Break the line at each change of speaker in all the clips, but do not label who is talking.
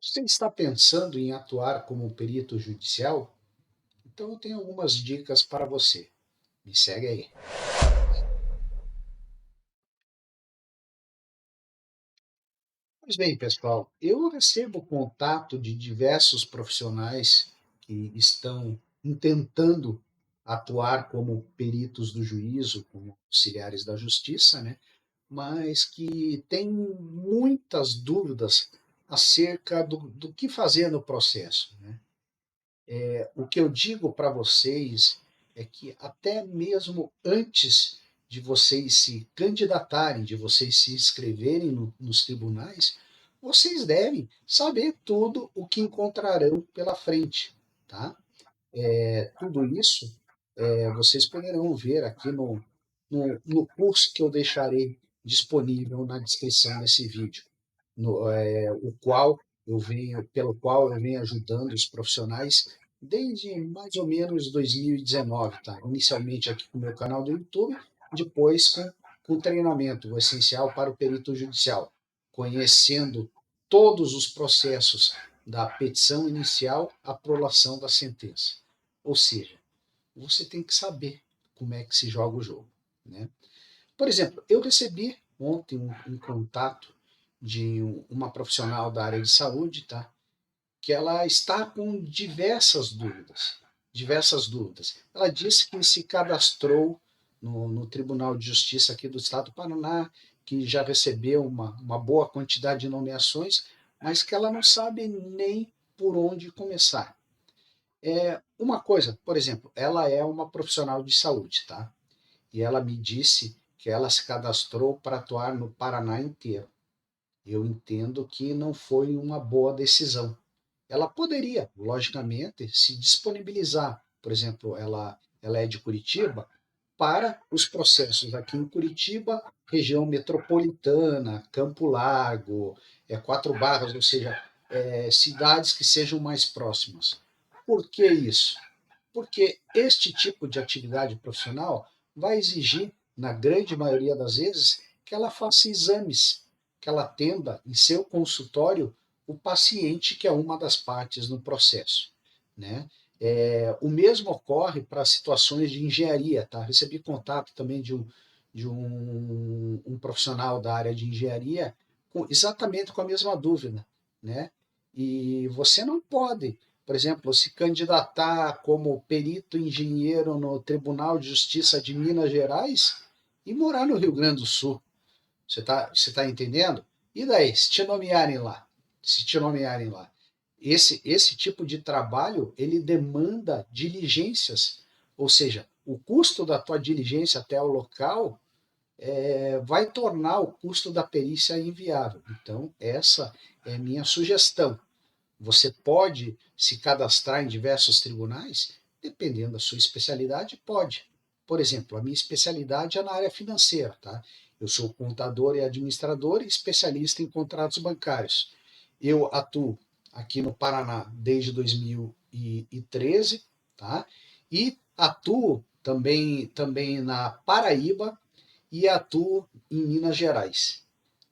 Você está pensando em atuar como perito judicial? Então eu tenho algumas dicas para você. Me segue aí. Pois bem, pessoal, eu recebo contato de diversos profissionais que estão intentando atuar como peritos do juízo, como auxiliares da justiça, né? Mas que têm muitas dúvidas acerca do que fazer no processo, né? O que eu digo para vocês é que até mesmo antes de vocês se candidatarem, de vocês se inscreverem nos tribunais, vocês devem saber tudo o que encontrarão pela frente, tá? Tudo isso vocês poderão ver aqui no curso que eu deixarei disponível na descrição desse vídeo, pelo qual eu venho ajudando os profissionais desde mais ou menos 2019, tá? Inicialmente aqui com o meu canal do YouTube, depois com treinamento, o essencial para o perito judicial, conhecendo todos os processos da petição inicial à prolação da sentença. Ou seja, você tem que saber como é que se joga o jogo, né? Por exemplo, eu recebi ontem um contato de uma profissional da área de saúde, tá? Que ela está com diversas dúvidas. Ela disse que se cadastrou no Tribunal de Justiça aqui do Estado do Paraná, que já recebeu uma boa quantidade de nomeações, mas que ela não sabe nem por onde começar. Uma coisa, por exemplo, ela é uma profissional de saúde, tá? E ela me disse que ela se cadastrou para atuar no Paraná inteiro. Eu entendo que não foi uma boa decisão. Ela poderia, logicamente, se disponibilizar. Por exemplo, ela é de Curitiba, para os processos aqui em Curitiba, região metropolitana, Campo Largo, Quatro Barras, ou seja, cidades que sejam mais próximas. Por que isso? Porque este tipo de atividade profissional vai exigir, na grande maioria das vezes, que ela faça exames, que ela atenda em seu consultório o paciente que é uma das partes no processo, né? O mesmo ocorre para situações de engenharia, tá? Recebi contato também de um profissional da área de engenharia exatamente com a mesma dúvida, né? E você não pode, por exemplo, se candidatar como perito engenheiro no Tribunal de Justiça de Minas Gerais e morar no Rio Grande do Sul. Você tá entendendo? E daí, se te nomearem lá? Se te nomearem lá? Esse tipo de trabalho, ele demanda diligências, ou seja, o custo da tua diligência até o local vai tornar o custo da perícia inviável. Então, essa é minha sugestão. Você pode se cadastrar em diversos tribunais, dependendo da sua especialidade, pode. Por exemplo, a minha especialidade é na área financeira, tá? Eu sou contador e administrador e especialista em contratos bancários. Eu atuo aqui no Paraná desde 2013, tá? E atuo também na Paraíba e atuo em Minas Gerais.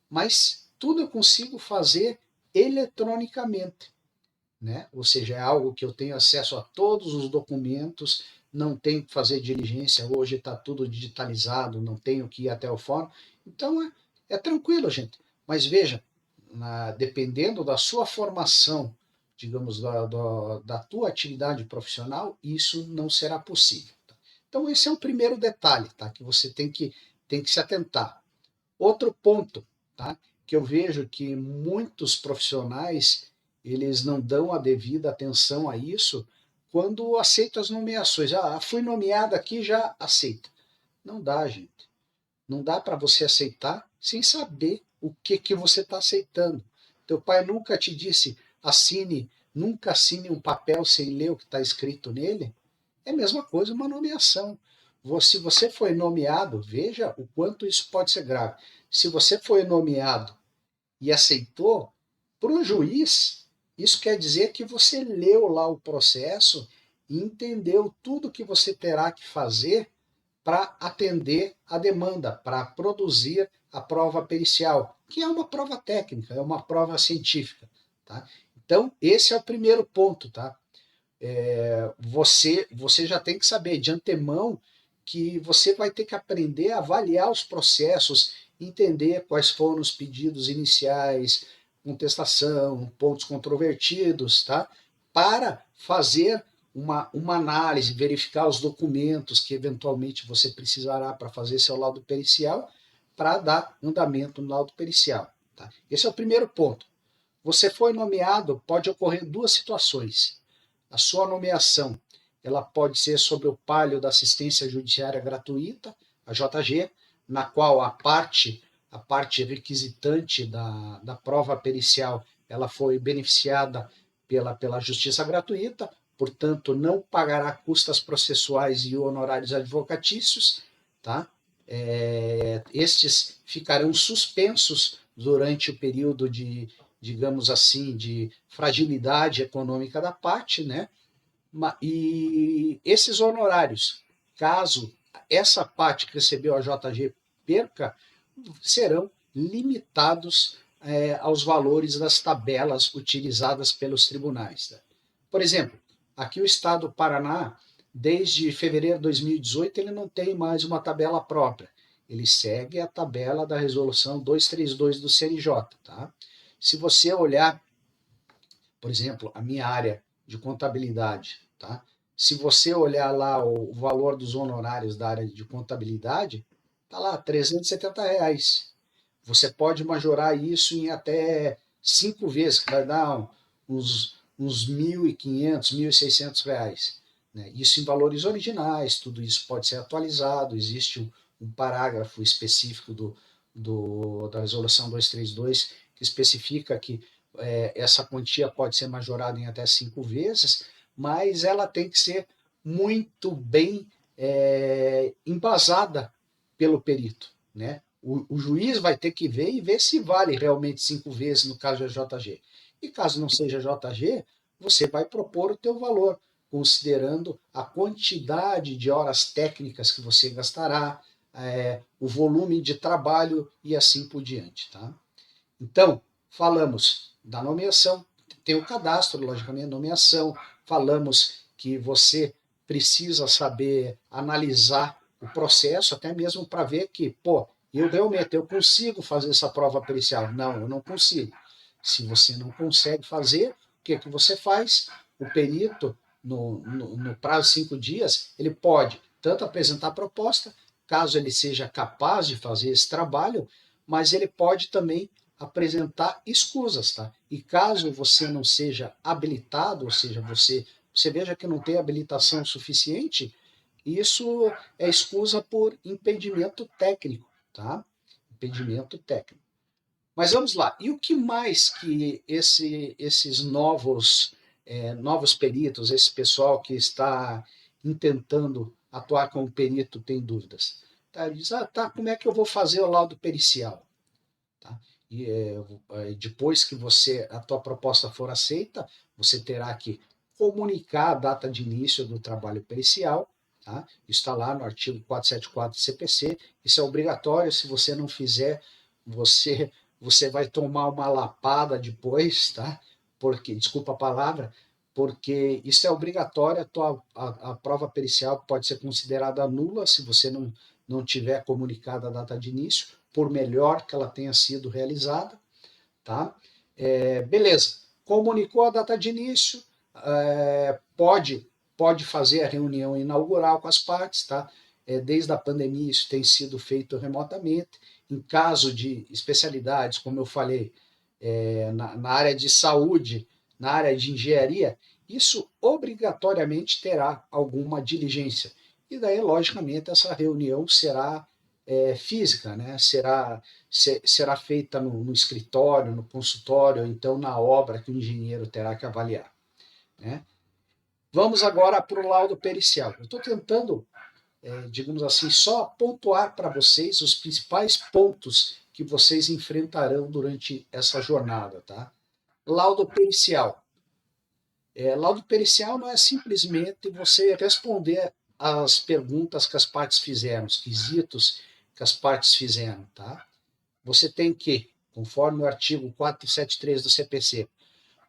Mas tudo eu consigo fazer eletronicamente, né? Ou seja, é algo que eu tenho acesso a todos os documentos, não tenho que fazer diligência, hoje está tudo digitalizado, não tenho que ir até o fórum. Então é tranquilo, gente. Mas veja, dependendo da sua formação, digamos, da tua atividade profissional, isso não será possível. Tá? Então esse é o primeiro detalhe, tá? Que você tem que se atentar. Outro ponto, tá? Que eu vejo que muitos profissionais eles não dão a devida atenção a isso quando aceitam as nomeações. Ah, fui nomeado aqui, já aceita. Não dá, gente. Não dá para você aceitar sem saber o que você está aceitando. Teu pai nunca te disse nunca assine um papel sem ler o que está escrito nele. É a mesma coisa uma nomeação. Se você foi nomeado, veja o quanto isso pode ser grave. Se você foi nomeado e aceitou, para o juiz, isso quer dizer que você leu lá o processo e entendeu tudo que você terá que fazer para atender a demanda, para produzir a prova pericial, que é uma prova técnica, é uma prova científica. Tá? Então, esse é o primeiro ponto, tá? Você já tem que saber de antemão que você vai ter que aprender a avaliar os processos, entender quais foram os pedidos iniciais, contestação, pontos controvertidos, tá? Para fazer uma análise, verificar os documentos que eventualmente você precisará para fazer seu laudo pericial, para dar andamento no laudo pericial. Tá? Esse é o primeiro ponto. Você foi nomeado, pode ocorrer duas situações. A sua nomeação, ela pode ser sobre o palio da assistência judiciária gratuita, a JG, na qual a parte requisitante da prova pericial, ela foi beneficiada pela justiça gratuita, portanto, não pagará custas processuais e honorários advocatícios, tá? Estes ficarão suspensos durante o período de, digamos assim, de fragilidade econômica da parte, né? E esses honorários, caso essa parte que recebeu a JG perca, serão limitados aos valores das tabelas utilizadas pelos tribunais. Tá? Por exemplo, aqui o Estado do Paraná, desde fevereiro de 2018, ele não tem mais uma tabela própria. Ele segue a tabela da resolução 232 do CNJ. Tá? Se você olhar, por exemplo, a minha área de contabilidade, tá? Se você olhar lá o valor dos honorários da área de contabilidade, tá lá, R$ 370. Você pode majorar isso em até 5 vezes, que vai dar uns R$ 1.500, R$ 1.600. Né? Isso em valores originais, tudo isso pode ser atualizado, existe um parágrafo específico da resolução 232 que especifica que essa quantia pode ser majorada em até 5 vezes, mas ela tem que ser muito bem embasada pelo perito. Né? O juiz vai ter que ver e ver se vale realmente 5 vezes no caso da JG. E caso não seja JG, você vai propor o teu valor, considerando a quantidade de horas técnicas que você gastará, o volume de trabalho e assim por diante. Tá? Então, falamos da nomeação, tem o cadastro, logicamente, nomeação, falamos que você precisa saber analisar o processo, até mesmo para ver que, pô, eu consigo fazer essa prova pericial. Não, eu não consigo. Se você não consegue fazer, o que, que você faz? O perito, no prazo de 5 dias, ele pode tanto apresentar a proposta, caso ele seja capaz de fazer esse trabalho, mas ele pode também apresentar escusas, tá? E caso você não seja habilitado, ou seja, você veja que não tem habilitação suficiente, isso é escusa por impedimento técnico, tá? Impedimento técnico. Mas vamos lá. E o que mais que esses novos peritos, esse pessoal que está intentando atuar como perito tem dúvidas? Tá, ele diz, tá, como é que eu vou fazer o laudo pericial? Tá? E depois que a tua proposta for aceita, você terá que comunicar a data de início do trabalho pericial. Tá? Isso está lá no artigo 474 do CPC. Isso é obrigatório. Se você não fizer, você vai tomar uma lapada depois, tá? Porque, desculpa a palavra, porque isso é obrigatório. A prova pericial pode ser considerada nula se você não tiver comunicado a data de início, por melhor que ela tenha sido realizada, tá? Beleza, comunicou a data de início, pode fazer a reunião inaugural com as partes, tá? Desde a pandemia isso tem sido feito remotamente. Em caso de especialidades, como eu falei, na área de saúde, na área de engenharia, isso obrigatoriamente terá alguma diligência. E daí, logicamente, essa reunião será física, né? Será feita no escritório, no consultório, ou então na obra que o engenheiro terá que avaliar. Né? Vamos agora para o laudo pericial. Eu estou tentando, digamos assim, só pontuar para vocês os principais pontos que vocês enfrentarão durante essa jornada. Tá? Laudo pericial. Laudo pericial não é simplesmente você responder as perguntas que as partes fizeram, os quesitos que as partes fizeram. Tá? Você tem que, conforme o artigo 473 do CPC,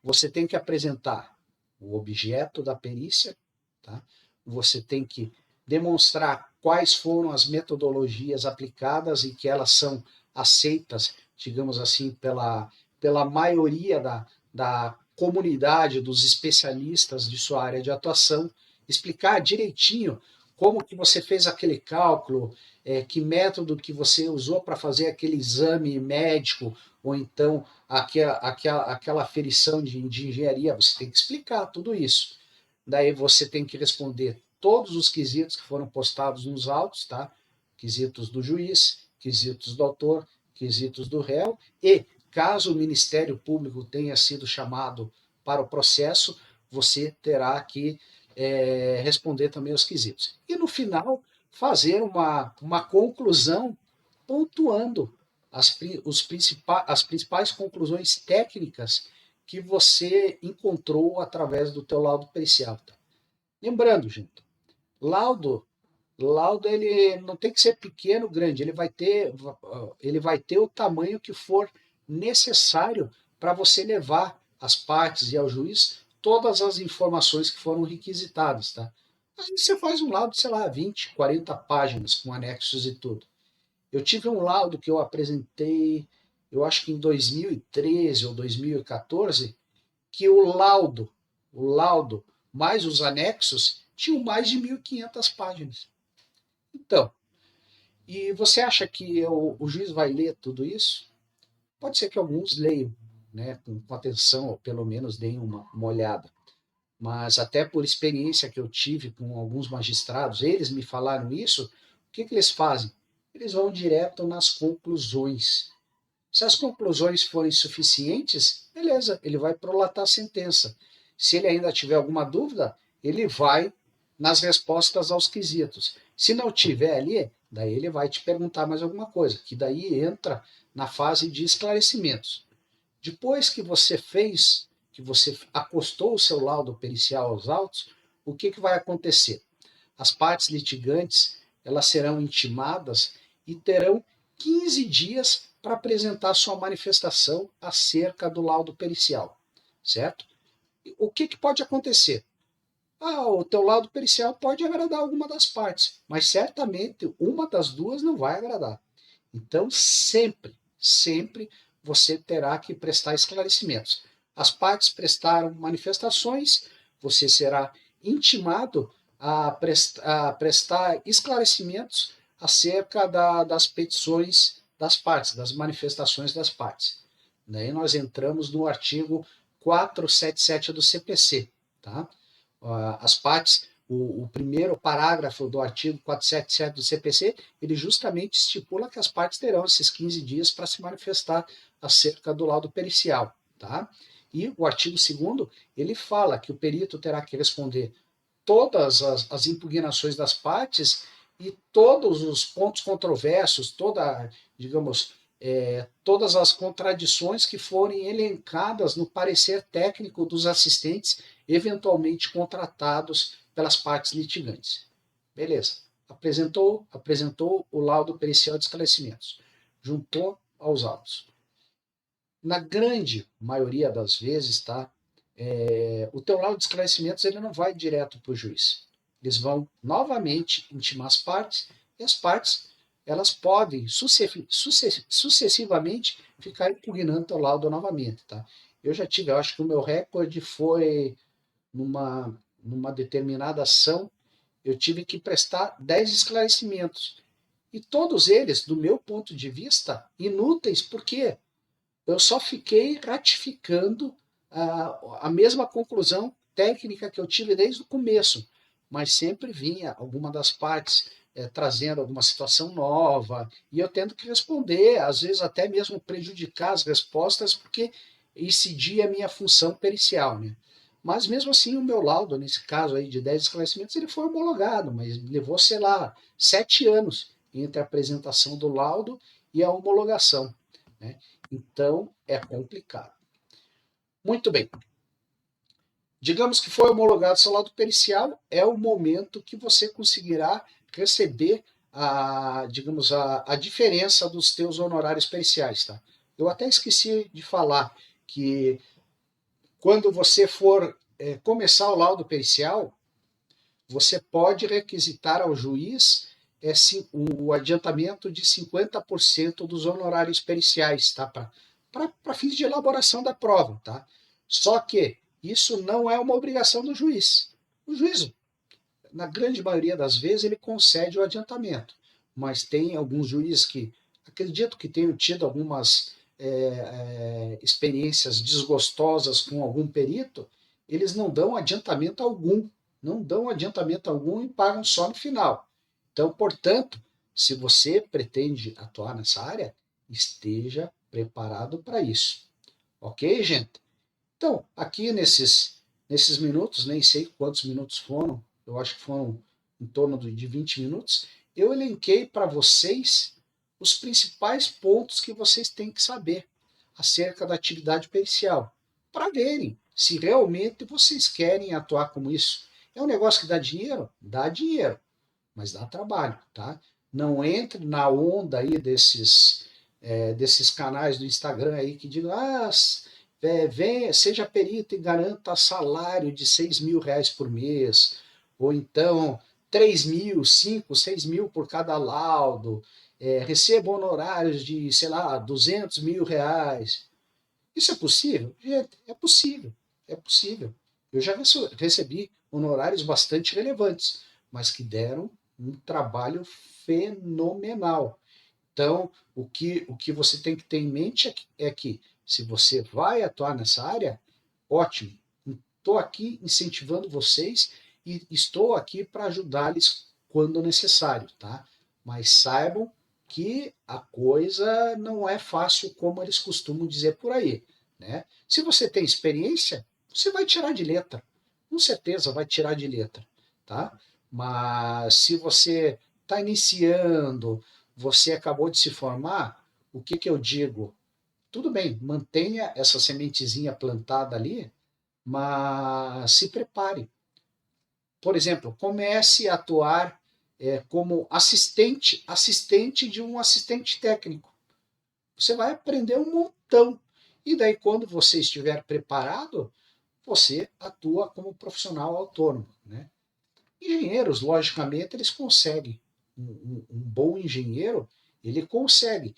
você tem que apresentar o objeto da perícia, tá? Você tem que demonstrar quais foram as metodologias aplicadas e que elas são aceitas, digamos assim, pela maioria da comunidade, dos especialistas de sua área de atuação, explicar direitinho como que você fez aquele cálculo, que método que você usou para fazer aquele exame médico, ou então aquela aferição de engenharia, você tem que explicar tudo isso. Daí você tem que responder todos os quesitos que foram postados nos autos, tá? Quesitos do juiz, quesitos do autor, quesitos do réu, e caso o Ministério Público tenha sido chamado para o processo, você terá que responder também os quesitos. E no final, fazer uma conclusão pontuando as principais conclusões técnicas que você encontrou através do teu laudo pericial. Tá? Lembrando, gente, laudo, laudo ele não tem que ser pequeno, grande, ele vai ter o tamanho que for necessário para você levar às partes e ao juiz todas as informações que foram requisitadas, tá? Aí você faz um laudo, sei lá, 20, 40 páginas com anexos e tudo. Eu tive um laudo que eu apresentei, eu acho que em 2013 ou 2014, que o laudo mais os anexos tinham mais de 1.500 páginas. Então, e você acha que o juiz vai ler tudo isso? Pode ser que alguns leiam, né, com atenção, ou pelo menos deem uma olhada. Mas até por experiência que eu tive com alguns magistrados, eles me falaram isso, o que eles fazem? Eles vão direto nas conclusões. Se as conclusões forem suficientes, beleza, ele vai prolatar a sentença. Se ele ainda tiver alguma dúvida, ele vai nas respostas aos quesitos. Se não tiver ali, daí ele vai te perguntar mais alguma coisa, que daí entra na fase de esclarecimentos. Depois que você fez, que você acostou o seu laudo pericial aos autos, o que vai acontecer? As partes litigantes, elas serão intimadas e terão 15 dias para apresentar sua manifestação acerca do laudo pericial, certo? O que pode acontecer? O teu laudo pericial pode agradar alguma das partes, mas certamente uma das duas não vai agradar. Então, sempre você terá que prestar esclarecimentos. As partes prestaram manifestações, você será intimado a prestar esclarecimentos acerca das petições das partes, das manifestações das partes. Daí nós entramos no artigo 477 do CPC. Tá? As partes, o primeiro parágrafo do artigo 477 do CPC, ele justamente estipula que as partes terão esses 15 dias para se manifestar acerca do laudo pericial. Tá? E o artigo 2º, ele fala que o perito terá que responder todas as impugnações das partes e todos os pontos controversos, todas as contradições que forem elencadas no parecer técnico dos assistentes, eventualmente contratados pelas partes litigantes. Beleza. Apresentou o laudo pericial de esclarecimentos. Juntou aos autos. Na grande maioria das vezes, tá? O teu laudo de esclarecimentos ele não vai direto para o juiz. Eles vão novamente intimar as partes e as partes elas podem sucessivamente ficar impugnando teu laudo novamente. Tá? Eu acho que o meu recorde foi numa determinada ação, eu tive que prestar 10 esclarecimentos. E todos eles, do meu ponto de vista, inúteis, porque eu só fiquei ratificando a mesma conclusão técnica que eu tive desde o começo, mas sempre vinha alguma das partes trazendo alguma situação nova, e eu tendo que responder, às vezes até mesmo prejudicar as respostas, porque incidia a minha função pericial. Né? Mas mesmo assim, o meu laudo, nesse caso aí de 10 esclarecimentos, ele foi homologado, mas levou, sei lá, 7 anos entre a apresentação do laudo e a homologação. Né? Então, é complicado. Muito bem. Digamos que foi homologado seu laudo pericial, é o momento que você conseguirá receber a diferença dos teus honorários periciais. Tá? Eu até esqueci de falar que quando você for começar o laudo pericial, você pode requisitar ao juiz o adiantamento de 50% dos honorários periciais, tá? Para fins de elaboração da prova, tá? Só que isso não é uma obrigação do juiz. O juiz, na grande maioria das vezes, ele concede o adiantamento, mas tem alguns juízes que acredito que tenham tido algumas experiências desgostosas com algum perito, eles não dão adiantamento algum, e pagam só no final. Então, portanto, se você pretende atuar nessa área, esteja preparado para isso. Ok, gente? Então, aqui nesses minutos, nem sei quantos minutos foram, eu acho que foram em torno de 20 minutos, eu elenquei para vocês os principais pontos que vocês têm que saber acerca da atividade pericial, para verem se realmente vocês querem atuar como isso. É um negócio que dá dinheiro? Dá dinheiro, mas dá trabalho, tá? Não entre na onda aí desses canais do Instagram aí que digam, seja perito e garanta salário de 6 mil reais por mês, ou então 3 mil, 5, 6 mil por cada laudo, receba honorários de, sei lá, 200 mil reais. Isso é possível? Gente, é possível, é possível. Eu já recebi honorários bastante relevantes, mas que deram um trabalho fenomenal. Então, o que você tem que ter em mente é que, se você vai atuar nessa área, ótimo. Estou aqui incentivando vocês e estou aqui para ajudá-los quando necessário, tá? Mas saibam que a coisa não é fácil como eles costumam dizer por aí, né? Se você tem experiência, você vai tirar de letra. Com certeza vai tirar de letra, tá? Mas se você está iniciando, você acabou de se formar, o que eu digo? Tudo bem, mantenha essa sementezinha plantada ali, mas se prepare. Por exemplo, comece a atuar como assistente de um assistente técnico. Você vai aprender um montão. E daí, quando você estiver preparado, você atua como profissional autônomo, né? Engenheiros, logicamente, eles conseguem. Um bom engenheiro, ele consegue,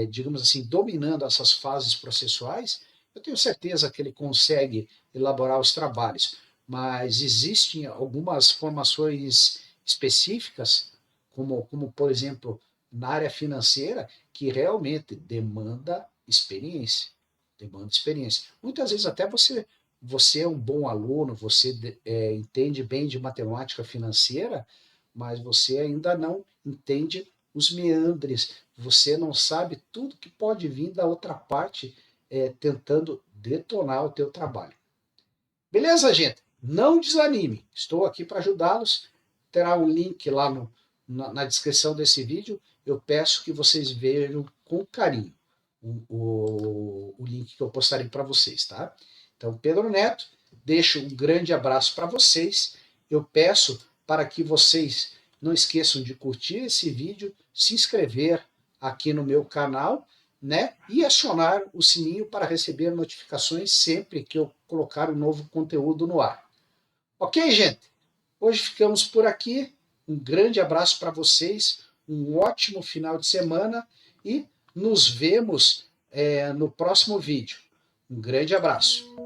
digamos assim, dominando essas fases processuais, eu tenho certeza que ele consegue elaborar os trabalhos. Mas existem algumas formações específicas, como por exemplo, na área financeira, que realmente demanda experiência. Demanda experiência. Muitas vezes até você é um bom aluno, você entende bem de matemática financeira, mas você ainda não entende os meandres, você não sabe tudo que pode vir da outra parte tentando detonar o teu trabalho. Beleza, gente? Não desanime, estou aqui para ajudá-los. Terá um link lá na descrição desse vídeo. Eu peço que vocês vejam com carinho o link que eu postarei para vocês, tá? Então, Pedro Neto, deixo um grande abraço para vocês. Eu peço para que vocês não esqueçam de curtir esse vídeo, se inscrever aqui no meu canal, né? E acionar o sininho para receber notificações sempre que eu colocar um novo conteúdo no ar. Ok, gente? Hoje ficamos por aqui. Um grande abraço para vocês, um ótimo final de semana e nos vemos no próximo vídeo. Um grande abraço.